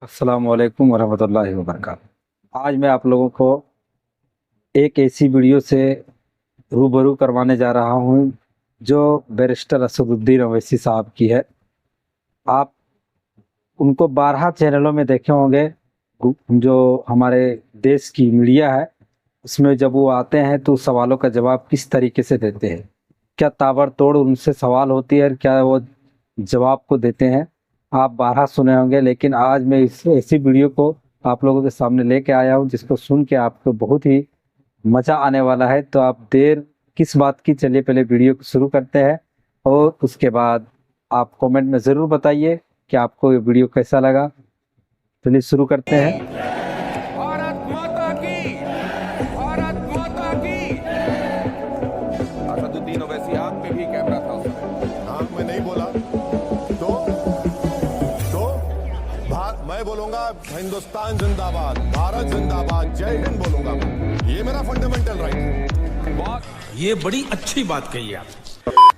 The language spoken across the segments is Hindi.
अस्सलाम वालेकुम वरहमतुल्लाहि वबरकातुहू। आज मैं आप लोगों को एक ऐसी वीडियो से रूबरू करवाने जा रहा हूं जो बैरिस्टर असदुद्दीन ओवैसी साहब की है। आप उनको 12 चैनलों में देखे होंगे। जो हमारे देश की मीडिया है उसमें जब वो आते हैं तो सवालों का जवाब किस तरीके से देते हैं, क्या ताबड़तोड़ उनसे सवाल होती है, क्या वो जवाब को देते हैं। आप 12 सुने होंगे, लेकिन आज मैं इस ऐसी वीडियो को आप लोगों के सामने लेके आया हूं जिसको सुन के आपको बहुत ही मज़ा आने वाला है। तो आप देर किस बात की, चलिए पहले वीडियो को शुरू करते हैं और उसके बाद आप कमेंट में ज़रूर बताइए कि आपको ये वीडियो कैसा लगा। चलिए शुरू करते हैं। भारत माता की, भारत माता की। असदुद्दीन ओवैसी आप पे भी कैमरा था उस समय। हाँ, मैं नहीं बोला तो मैं बोलूंगा हिंदुस्तान जिंदाबाद, भारत जिंदाबाद, जय हिंद बोलूंगा मैं। ये मेरा फंडामेंटल राइट है। ये बड़ी अच्छी बात कही आप।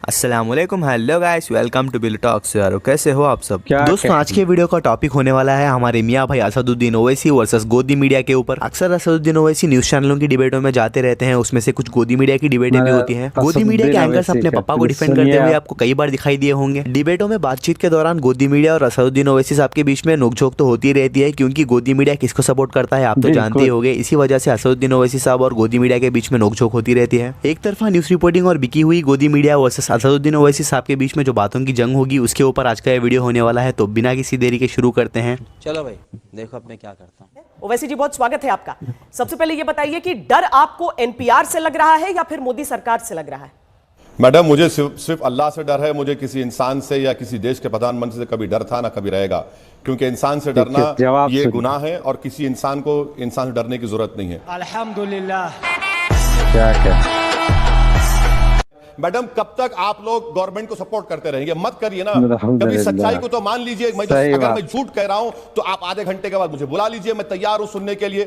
अस्सलाम वालेकुम, hello guys, welcome to Bill Talks. यारो कैसे हो आप सब। क्या दोस्तों आज के वीडियो का टॉपिक होने वाला है हमारे मियां भाई असदुद्दीन ओवैसी वर्सेस गोदी मीडिया के ऊपर। अक्सर असदुद्दीन ओवैसी न्यूज चैनलों की डिबेटों में जाते रहते हैं, उसमें से कुछ गोदी मीडिया की डिबेटें भी होती हैं। गोदी मीडिया के एंकर्स अपने पापा को डिफेंड करते हुए आपको कई बार दिखाई दिए होंगे। डिबेटों में बातचीत के दौरान गोदी मीडिया और असदुद्दीन ओवैसी साहब के बीच में नोकझोंक तो होती रहती है, क्योंकि गोदी मीडिया किसको सपोर्ट करता है आप तो जानते ही होंगे। इसी वजह से असदुद्दीन ओवैसी साहब और गोदी मीडिया के बीच में नोकझोंक होती रहती है। एक तरफा न्यूज रिपोर्टिंग और बिकी हुई गोदी मीडिया वर्सेस असदुद्दीन ओवैसी साहब के बीच में जो बातों की जंग होगी उसके ऊपर आज का ये वीडियो होने वाला है। तो बिना किसी देरी के शुरू करते हैं। चलो भाई, देखो अब मैं क्या करता हूँ। ओवैसी जी बहुत स्वागत है आपका। सबसे पहले ये बताइए कि डर आपको एनपीआर से लग रहा है या फिर मोदी सरकार से लग रहा है? मैडम, मुझे सिर्फ अल्लाह से डर है। मुझे किसी इंसान से या किसी देश के प्रधानमंत्री से कभी डर था ना कभी रहेगा, क्योंकि इंसान से डरना ये गुनाह है और किसी इंसान को इंसान से डरने की जरूरत नहीं है। अल्हम्दुलिल्लाह। क्या मैडम, कब तक आप लोग गवर्नमेंट को सपोर्ट करते रहेंगे? मत करिए ना। अल्हम्दुलिल्लाह। कभी सच्चाई को तो मान लीजिए। अगर मैं झूठ कह रहा हूं तो आप आधे घंटे के बाद मुझे बुला लीजिए, मैं तैयार हूं सुनने के लिए।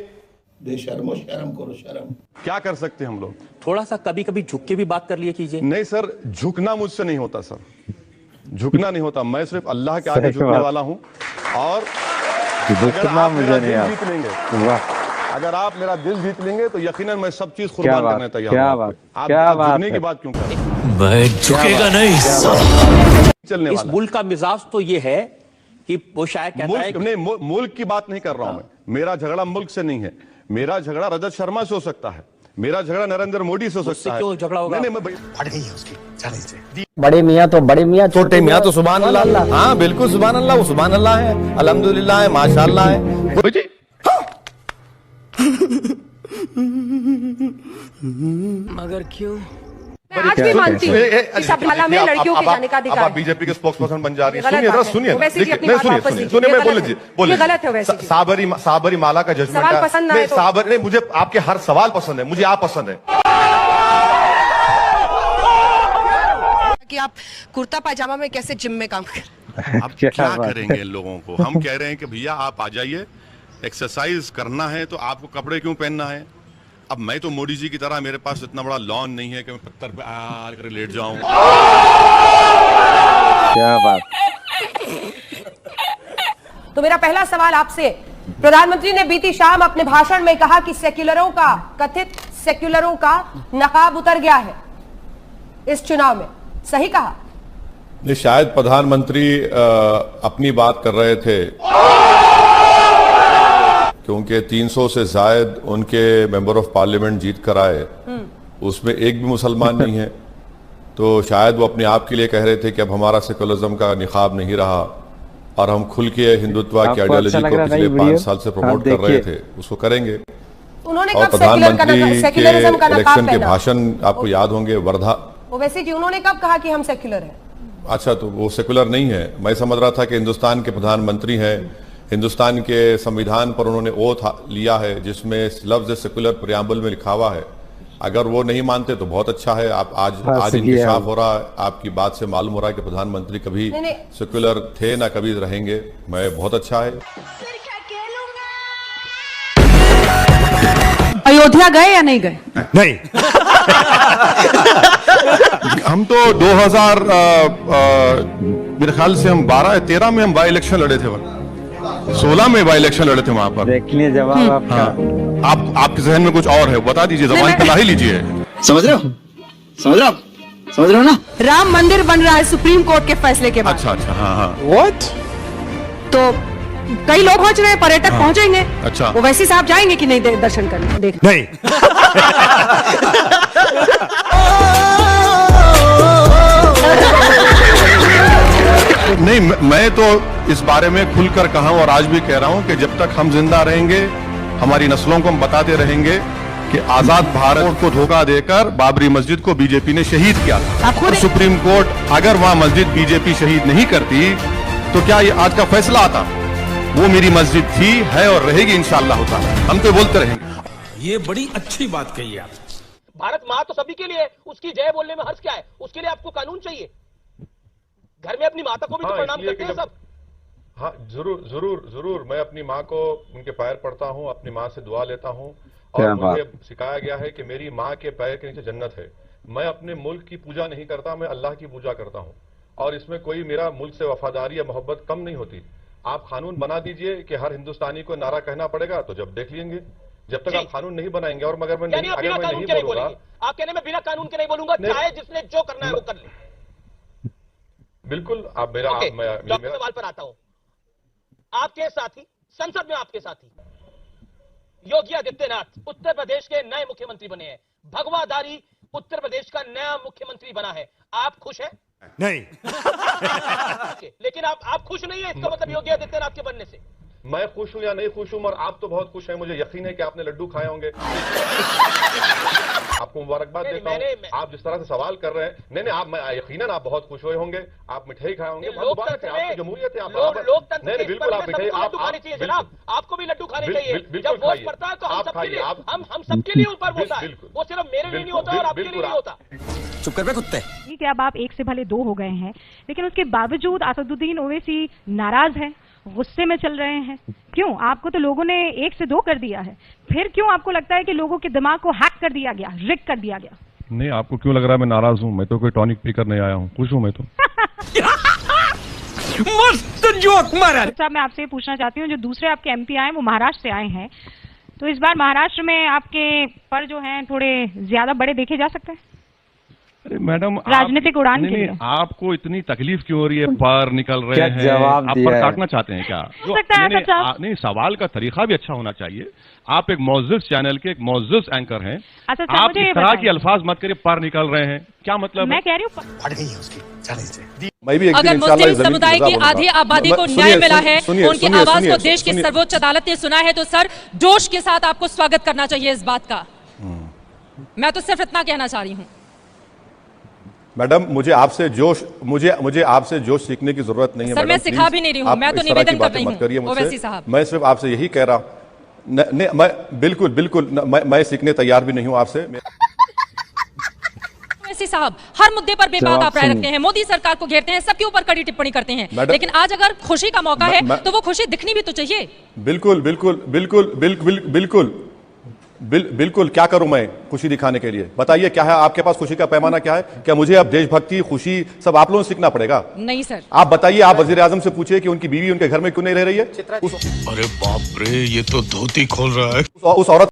बेशर्मो शर्म करो शर्म। क्या कर सकते हैं हम लोग? थोड़ा सा कभी कभी झुक के भी बात कर लिया कीजिए। नहीं सर, झुकना मुझसे नहीं होता सर, झुकना नहीं होता। मैं सिर्फ अल्लाह के आगे झुकने वाला हूं। और जीत लेंगे, अगर आप मेरा दिल जीत लेंगे तो यकीनन मैं सब चीज कुर्बान करने तैयार हूं। आप झुकने की बात क्यों कर रहे हैं? झुकेगा नहीं। चलने इस वाला मुल्क का मिजाज तो ये है कि वो शायद कहता है मुल्क नहीं, मुल्क की बात नहीं कर रहा हूं मैं। मेरा झगड़ा मुल्क से नहीं है। मेरा झगड़ा रजत शर्मा से हो सकता है, मेरा झगड़ा नरेंद्र मोदी से हो सकता है। क्यों झगड़ा होगा? नहीं, मैं फट गई है उसकी। बड़े मियाँ तो बड़े मियाँ, छोटे मियाँ तो सुभान अल्लाह। हाँ बिल्कुल सुभान अल्लाह, वो सुभान अल्लाह है, अल्हम्दुलिल्लाह है, माशाअल्लाह है। मगर क्यों? मैं आज भी मानती हूँ कि सबरीमाला में लड़कियों के जाने का अधिकार आप है। बीजेपी के स्पोक्स पर्सन बन जा रही है। गलत सुनिए, बात है। सुनिए, ओवैसी जी अपनी बात वापस लीजिए। सुनिए, मैं ये बोल गलत लीजिए, है। ये गलत है ओवैसी जी। साबरी माला का जजमेंट सवाल पसंद ना आए तो- नहीं, मुझे आपके हर सवाल पसंद है, मुझे आप पसंद है। कि आप कुर्ता पायजामा में कैसे जिम में काम कर। अब क्या करेंगे इन लोगों को? हम कह रहे हैं कि भैया आप आ जाइए, एक्सरसाइज करना है तो आपको कपड़े क्यों पहनना है? अब मैं तो मोदी जी की तरह, मेरे पास इतना बड़ा लॉन नहीं है कि मैं पत्थर पे कर लेट जाऊं। क्या बात। तो मेरा पहला सवाल आपसे, प्रधानमंत्री ने बीती शाम अपने भाषण में कहा कि कथित सेक्युलरों का नकाब उतर गया है इस चुनाव में, सही कहा? नहीं, शायद प्रधानमंत्री अपनी बात कर रहे थे, क्योंकि 300 से जायद उनके मेंबर ऑफ पार्लियामेंट जीत कर आए, उसमें एक भी मुसलमान नहीं है। तो शायद वो अपने आप के लिए कह रहे थे कि अब हमारा सेकुलरिज्म का निकाब नहीं रहा और हम खुल के हिंदुत्व की आइडियोलॉजी को पिछले 5 साल से प्रमोट कर रहे थे, उसको करेंगे। उन्होंने और कब प्रधानमंत्री सेक्युलरिज्म का के नकाब इलेक्शन के पहना? भाषण आपको याद होंगे, वर्धा। ओवैसी जी, उन्होंने कब कहा कि हम सेक्युलर हैं? अच्छा, तो वो सेकुलर नहीं है। मैं समझ रहा था कि हिंदुस्तान के प्रधानमंत्री हैं, हिंदुस्तान के संविधान पर उन्होंने ओथ लिया है जिसमें लफ्ज सेकुलर प्रियम्बल में लिखा हुआ है। अगर वो नहीं मानते तो बहुत अच्छा है। आप आज इंकशाफ हो रहा है, आपकी बात से मालूम हो रहा है कि प्रधानमंत्री कभी सेकुलर थे ना कभी रहेंगे। मैं बहुत अच्छा है। अयोध्या गए या नहीं गए? नहीं। हम तो 2000 मेरे ख्याल से हम 12 या 13 में हम बाई इलेक्शन लड़े थे। 16 में बाई इलेक्शन लड़े थे वहां पर। देखिए जवाब आपका। आप आपके जहन में कुछ और है, बता दीजिए, जबान पे ला ही लीजिए। समझ रहे हो, समझ रहे हो, समझ रहे हो ना? राम मंदिर बन रहा है सुप्रीम कोर्ट के फैसले के बाद। अच्छा अच्छा, हाँ हाँ। व्हाट? तो कई लोग पहुंच रहे हैं, पर्यटक पहुंचेंगे। अच्छा। ओवैसी साहब जाएंगे कि नहीं दर्शन करने? देख नहीं नहीं, मैं तो इस बारे में खुलकर कहा हूं और आज भी कह रहा हूं कि जब तक हम जिंदा रहेंगे, हमारी नस्लों को हम बताते रहेंगे कि आजाद भारत को धोखा देकर बाबरी मस्जिद को बीजेपी ने शहीद किया था। आप खुद सुप्रीम कोर्ट अगर वहां मस्जिद बीजेपी शहीद नहीं करती तो क्या ये आज का फैसला आता? वो मेरी मस्जिद थी, है और रहेगी इंशाअल्लाह ताला। हम तो बोलते रहेंगे। ये बड़ी अच्छी बात कही आप। भारत माँ तो सभी के लिए है, उसकी जय बोलने में हर्ष क्या है? उसके लिए आपको कानून चाहिए। घर में अपनी माता को भी तो प्रणाम करते हैं सब। हाँ, जरूर जरूर जरूर। मैं अपनी माँ को उनके पैर पड़ता हूँ, अपनी माँ से दुआ लेता हूँ और मुझे सिखाया गया है कि मेरी माँ के पैर के नीचे जन्नत है। मैं अपने मुल्क की पूजा नहीं करता, मैं अल्लाह की पूजा करता हूँ और इसमें कोई मेरा मुल्क से वफादारी या मोहब्बत कम नहीं होती। आप कानून बना दीजिए कि हर हिंदुस्तानी को नारा कहना पड़ेगा, तो जब देख लेंगे। जब तक आप कानून नहीं बनाएंगे और मगर मैं नहीं, अगर मैं नहीं बोलूंगा, आप कहने में बिना कानून के नहीं बोलूंगा, चाहे जिसने जो करना है वो कर ले। बिल्कुल। आप मेरा मेरा सवाल पर आता हूं। आपके साथी संसद में, आपके साथी योगी आदित्यनाथ उत्तर प्रदेश के नए मुख्यमंत्री बने हैं। भगवाधारी उत्तर प्रदेश का नया मुख्यमंत्री बना है। आप खुश हैं? नहीं। लेकिन आप खुश नहीं है, इसका मतलब योगी आदित्यनाथ के बनने से। मैं खुश हूं या नहीं खुश हूं, और आप तो बहुत खुश हैं, मुझे यकीन है कि आपने लड्डू खाए होंगे। आपको मुबारकबाद देता हूं। आप जिस तरह से सवाल कर रहे हैं, नहीं आप, मैं यकीनन आप बहुत खुश हुए होंगे, आप मिठाई खाए होंगे। लोकतंत्र में जमहूरियत है, नहीं बिल्कुल आप मिठाई खानी चाहिए जनाब, आपको भी लड्डू खाने चाहिए। जब वोट पड़ता है तो हम सबके लिए, हम सबके लिए ऊपर होता है, वो सिर्फ मेरे लिए नहीं होता और आपके लिए नहीं होता। चुप कर बे कुत्ते। ठीक है, अब आप एक से भले दो हो गए हैं, लेकिन उसके बावजूद असदुद्दीन ओवैसी नाराज हैं, गुस्से में चल रहे हैं। क्यों? आपको तो लोगों ने एक से दो कर दिया है, फिर क्यों आपको लगता है कि लोगों के दिमाग को हैक कर दिया गया, रिग कर दिया गया? नहीं, आपको क्यों लग रहा है मैं नाराज हूं? मैं तो कोई टॉनिक पीकर नहीं आया हूं, खुश हूं मैं तो। मस्त जोक मारा। साहब, मैं आपसे पूछना चाहती हूँ, जो दूसरे आपके एमपी आए वो महाराष्ट्र से आए हैं, तो इस बार महाराष्ट्र में आपके पर जो हैं थोड़े ज्यादा बड़े देखे जा सकते हैं? अरे मैडम, राजनीतिक उड़ान के लिए आपको इतनी तकलीफ क्यों हो रही है? पर निकल रहे हैं, जवाब आप पर काटना चाहते हैं क्या? नहीं, सवाल का तरीका भी अच्छा होना चाहिए। आप एक मौजूद चैनल के एक मौजूद एंकर हैं, आप इस तरह की अल्फाज मत करिए। पर निकल रहे हैं, क्या मतलब? मैं कह रही हूँ मैं भी अगर मुस्लिम समुदाय की आधी आबादी को न्याय मिला है, उनकी आवाज को देश की सर्वोच्च अदालत ने सुना है, तो सर जोश के साथ आपको स्वागत करना चाहिए इस बात का। मैं तो सिर्फ इतना कहना चाह रही हूँ। मैडम, मुझे आपसे जोश सीखने की जरूरत नहीं है। सर, मैं सिखा भी नहीं रही हूँ, मैं तो निवेदन कर रही हूँ ओवैसी साहब। मैं सिर्फ आपसे यही कह रहा हूँ। नहीं, मैं बिल्कुल मैं सीखने तैयार भी नहीं हूँ आपसे। ओवैसी साहब, हर मुद्दे पर बेबाक आप राय रखते हैं, मोदी सरकार को घेरते हैं, सबके ऊपर कड़ी टिप्पणी करते हैं, लेकिन आज अगर खुशी का मौका है तो वो खुशी दिखनी भी तो चाहिए। बिल्कुल। क्या करूं मैं खुशी दिखाने के लिए? बताइए, क्या है आपके पास खुशी का पैमाना? क्या है? क्या मुझे अब देशभक्ति, खुशी सब आप लोगों से सीखना पड़ेगा? नहीं सर। आप बताइए, आप वजीर आजम से पूछिए कि उनकी बीवी उनके घर में क्यों नहीं रह रही है। अरे बाप रे, ये तो धोती खोल रहा है। उस औरत